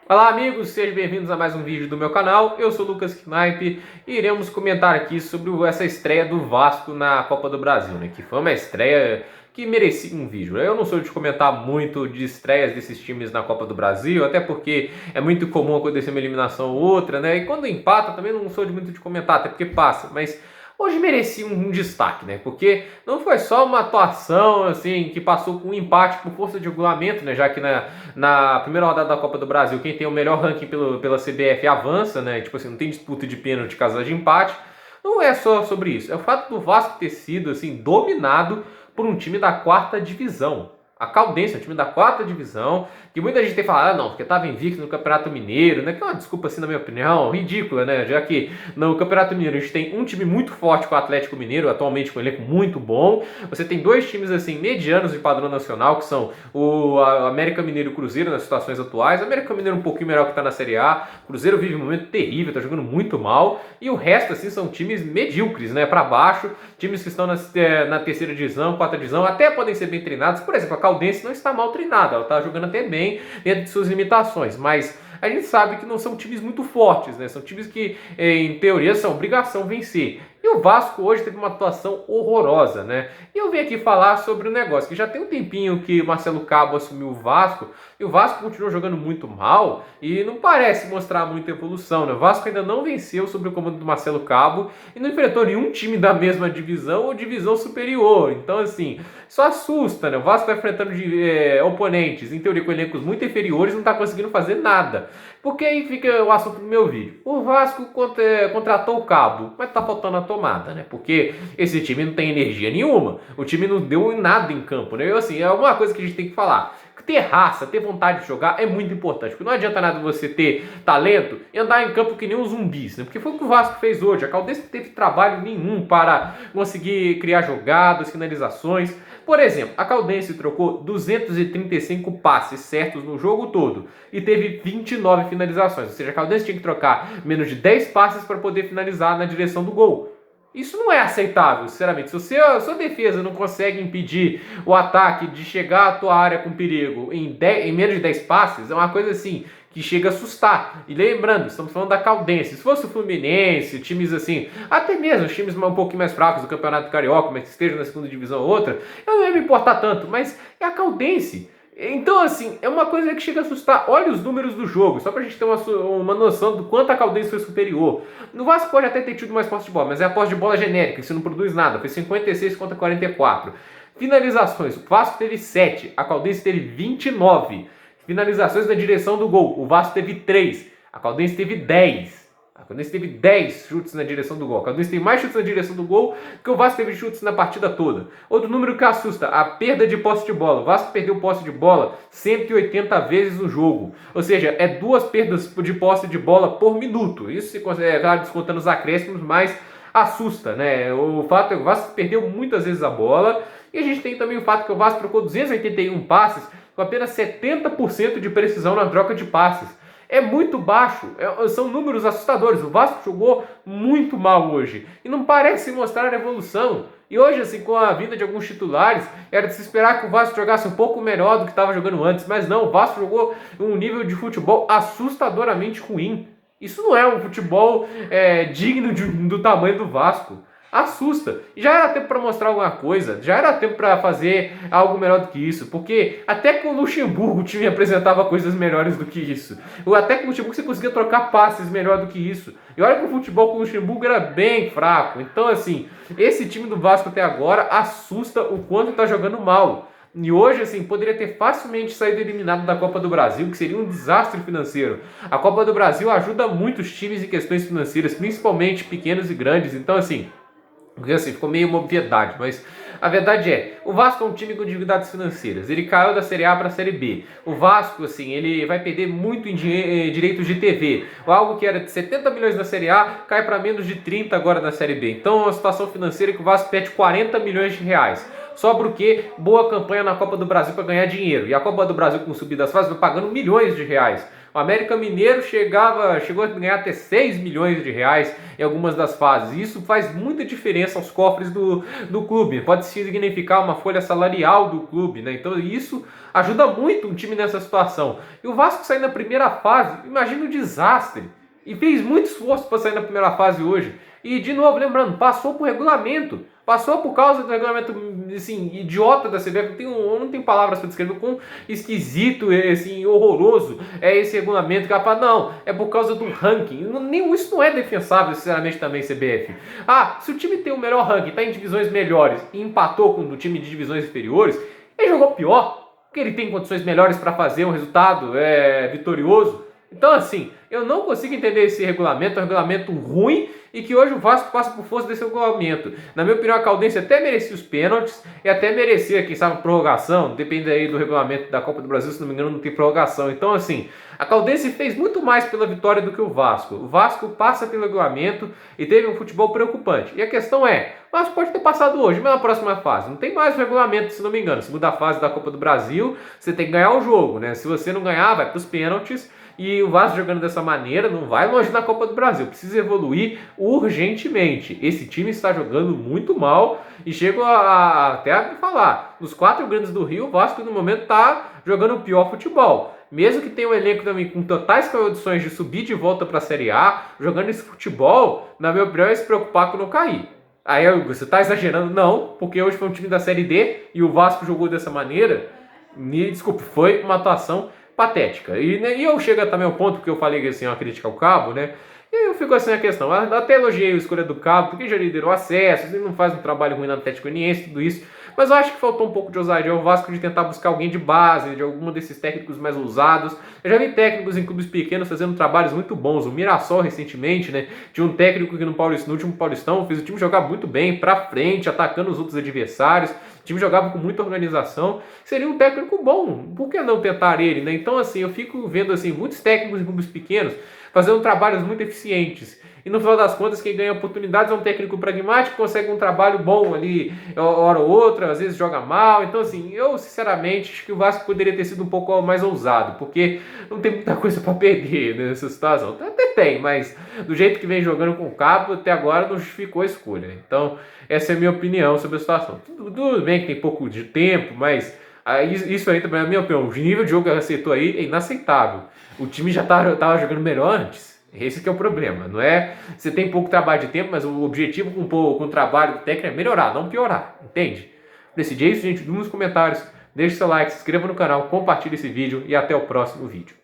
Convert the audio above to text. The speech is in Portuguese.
Olá amigos, sejam bem-vindos a mais um vídeo do meu canal. Eu sou o Lucas Knaip e iremos comentar aqui sobre essa estreia do Vasco na Copa do Brasil, né? Que foi uma estreia que merecia um vídeo. Eu não sou de comentar muito de estreias desses times na Copa do Brasil, até porque é muito comum acontecer uma eliminação ou outra, né? E quando empata também não sou de muito de comentar, até porque passa, mas hoje merecia um destaque, né? Porque não foi só uma atuação assim que passou com um empate por força de regulamento, né? Já que na primeira rodada da Copa do Brasil, quem tem o melhor ranking pela CBF avança, né? Tipo assim, não tem disputa de pênalti caso de empate. Não é só sobre isso. É o fato do Vasco ter sido assim dominado por um time da quarta divisão. A Caldense, um time da quarta divisão, que muita gente tem falado, não, porque estava invicto no Campeonato Mineiro, né? Que é uma desculpa, assim, na minha opinião, ridícula, né? Já que no Campeonato Mineiro a gente tem um time muito forte com o Atlético Mineiro, atualmente com um elenco muito bom. Você tem dois times, assim, medianos de padrão nacional, que são o América Mineiro e o Cruzeiro nas situações atuais. O América Mineiro um pouquinho melhor que está na Série A. O Cruzeiro vive um momento terrível, está jogando muito mal. E o resto, assim, são times medíocres, né? Para baixo, times que estão na terceira divisão, quarta divisão, até podem ser bem treinados. Por exemplo, a Caldense não está mal treinada, ela está jogando até bem dentro de suas limitações, mas a gente sabe que não são times muito fortes, né? São times que, em teoria, são obrigação vencer. E o Vasco hoje teve uma atuação horrorosa, né? E eu vim aqui falar sobre o negócio, que já tem um tempinho que o Marcelo Cabo assumiu o Vasco, e o Vasco continuou jogando muito mal, e não parece mostrar muita evolução, né? O Vasco ainda não venceu sob o comando do Marcelo Cabo, e não enfrentou nenhum time da mesma divisão ou divisão superior. Então, assim, isso assusta, né? O Vasco está enfrentando oponentes, em teoria, com elencos muito inferiores, não está conseguindo fazer nada. Porque aí fica o assunto do meu vídeo. O Vasco contratou o Cabo, mas tá faltando a tomada, né? Porque esse time não tem energia nenhuma. O time não deu nada em campo, né? Assim, é alguma coisa que a gente tem que falar. Ter raça, ter vontade de jogar é muito importante. Porque não adianta nada você ter talento e andar em campo que nem um zumbis, né? Porque foi o que o Vasco fez hoje. A Caldense não teve trabalho nenhum para conseguir criar jogadas, finalizações. Por exemplo, a Caldense trocou 235 passes certos no jogo todo e teve 29 finalizações. Ou seja, a Caldense tinha que trocar menos de 10 passes para poder finalizar na direção do gol. Isso não é aceitável, sinceramente. Se a sua defesa não consegue impedir o ataque de chegar à tua área com perigo em menos de 10 passes, é uma coisa assim que chega a assustar. E lembrando, estamos falando da Caldense. Se fosse o Fluminense, times assim, até mesmo os times um pouquinho mais fracos do Campeonato Carioca, mas que estejam na segunda divisão ou outra, eu não ia me importar tanto. Mas é a Caldense. Então, assim, é uma coisa que chega a assustar. Olha os números do jogo, só pra gente ter uma noção do quanto a Caldense foi superior. No Vasco pode até ter tido mais posse de bola, mas é a posse de bola genérica, isso não produz nada. Foi 56 contra 44. Finalizações, o Vasco teve 7, a Caldense teve 29. Finalizações na direção do gol, o Vasco teve 3, a Caldense teve 10. A Caldense teve 10 chutes na direção do gol. A Caldense tem mais chutes na direção do gol que o Vasco teve chutes na partida toda. Outro número que assusta, a perda de posse de bola. O Vasco perdeu posse de bola 180 vezes no jogo. Ou seja, é 2 perdas de posse de bola por minuto. Isso se considera descontando os acréscimos, mas assusta, né? O fato é que o Vasco perdeu muitas vezes a bola. E a gente tem também o fato que o Vasco trocou 281 passes com apenas 70% de precisão na troca de passes. É muito baixo, são números assustadores. O Vasco jogou muito mal hoje e não parece mostrar evolução. E hoje, assim, com a vinda de alguns titulares, era de se esperar que o Vasco jogasse um pouco melhor do que estava jogando antes, mas não, o Vasco jogou um nível de futebol assustadoramente ruim. Isso não é um futebol digno do tamanho do Vasco. Assusta. Já era tempo para mostrar alguma coisa, já era tempo para fazer algo melhor do que isso, porque até com o Luxemburgo o time apresentava coisas melhores do que isso. Até com o Luxemburgo você conseguia trocar passes melhor do que isso. E olha que o futebol com o Luxemburgo era bem fraco. Então, assim, esse time do Vasco até agora assusta o quanto está jogando mal. E hoje, assim, poderia ter facilmente saído eliminado da Copa do Brasil, que seria um desastre financeiro. A Copa do Brasil ajuda muitos times em questões financeiras, principalmente pequenos e grandes. Então, assim, porque assim, ficou meio uma obviedade, mas a verdade é, o Vasco é um time com dificuldades financeiras, ele caiu da Série A para a Série B. O Vasco, assim, ele vai perder muito em direitos de TV. Algo que era de 70 milhões na Série A, cai para menos de 30 agora na Série B. Então é uma situação financeira que o Vasco perde 40 milhões de reais. Sobra o quê? Boa campanha na Copa do Brasil para ganhar dinheiro. E a Copa do Brasil com subida das fases vai pagando milhões de reais. O América Mineiro chegou a ganhar até 6 milhões de reais em algumas das fases. Isso faz muita diferença aos cofres do clube. Pode significar uma folha salarial do clube, né? Então isso ajuda muito um time nessa situação. E o Vasco sair na primeira fase, imagina o desastre. E fez muito esforço para sair na primeira fase hoje. E, de novo, lembrando, passou por regulamento. Passou por causa do regulamento, assim, idiota da CBF. Não tem palavras para descrever quão esquisito, assim, horroroso é esse regulamento. Que ela fala, não, é por causa do ranking. Isso não é defensável, sinceramente, também, CBF. Ah, se o time tem o melhor ranking, está em divisões melhores e empatou com o time de divisões inferiores, ele jogou pior, porque ele tem condições melhores para fazer um resultado vitorioso. Então, assim, eu não consigo entender esse regulamento, é um regulamento ruim e que hoje o Vasco passa por força desse regulamento. Na minha opinião, a Caldense até merecia os pênaltis e até merecia, quem sabe, prorrogação, depende aí do regulamento da Copa do Brasil, se não me engano não tem prorrogação. Então, assim, a Caldense fez muito mais pela vitória do que o Vasco. O Vasco passa pelo regulamento e teve um futebol preocupante. E a questão é, o Vasco pode ter passado hoje, mas na próxima fase não tem mais regulamento, se não me engano. Segunda fase da Copa do Brasil, você tem que ganhar o jogo, né? Se você não ganhar, vai para os pênaltis. E o Vasco jogando dessa maneira não vai longe na Copa do Brasil. Precisa evoluir urgentemente. Esse time está jogando muito mal e chego até a me falar. Nos 4 grandes do Rio, o Vasco no momento está jogando o pior futebol. Mesmo que tenha um elenco também com totais condições de subir de volta para a Série A, jogando esse futebol, na minha opinião, é se preocupar com não cair. Aí você está exagerando? Não, porque hoje foi um time da Série D e o Vasco jogou dessa maneira. Me desculpe, foi uma atuação patética. E eu chego também ao ponto que eu falei assim, uma crítica ao Cabo, né? E eu fico assim a questão. Eu até elogiei a escolha do Cabo, porque já liderou acesso, ele não faz um trabalho ruim no Atlético Goianiense, tudo isso. Mas eu acho que faltou um pouco de ousadia ao Vasco de tentar buscar alguém de base, de algum desses técnicos mais ousados. Eu já vi técnicos em clubes pequenos fazendo trabalhos muito bons. O Mirassol, recentemente, né? Tinha um técnico que no último Paulistão fez o time jogar muito bem, pra frente, atacando os outros adversários. O time jogava com muita organização. Seria um técnico bom. Por que não tentar ele, né? Então, assim, eu fico vendo assim, muitos técnicos em clubes pequenos fazendo trabalhos muito eficientes. E no final das contas, quem ganha oportunidades é um técnico pragmático, consegue um trabalho bom ali, hora ou outra, às vezes joga mal. Então, assim, eu sinceramente acho que o Vasco poderia ter sido um pouco mais ousado, porque não tem muita coisa para perder nessa situação. Até tem, mas do jeito que vem jogando com o Cabo, até agora não justificou a escolha. Então, essa é a minha opinião sobre a situação. Tudo bem que tem pouco de tempo, mas isso aí também é a minha opinião. O nível de jogo que aceitou aí é inaceitável. O time já estava jogando melhor antes. Esse que é o problema, não é? Você tem pouco trabalho de tempo, mas o objetivo com o trabalho técnico é melhorar, não piorar, entende? Decidi isso, gente, nos comentários, deixe seu like, se inscreva no canal, compartilhe esse vídeo e até o próximo vídeo.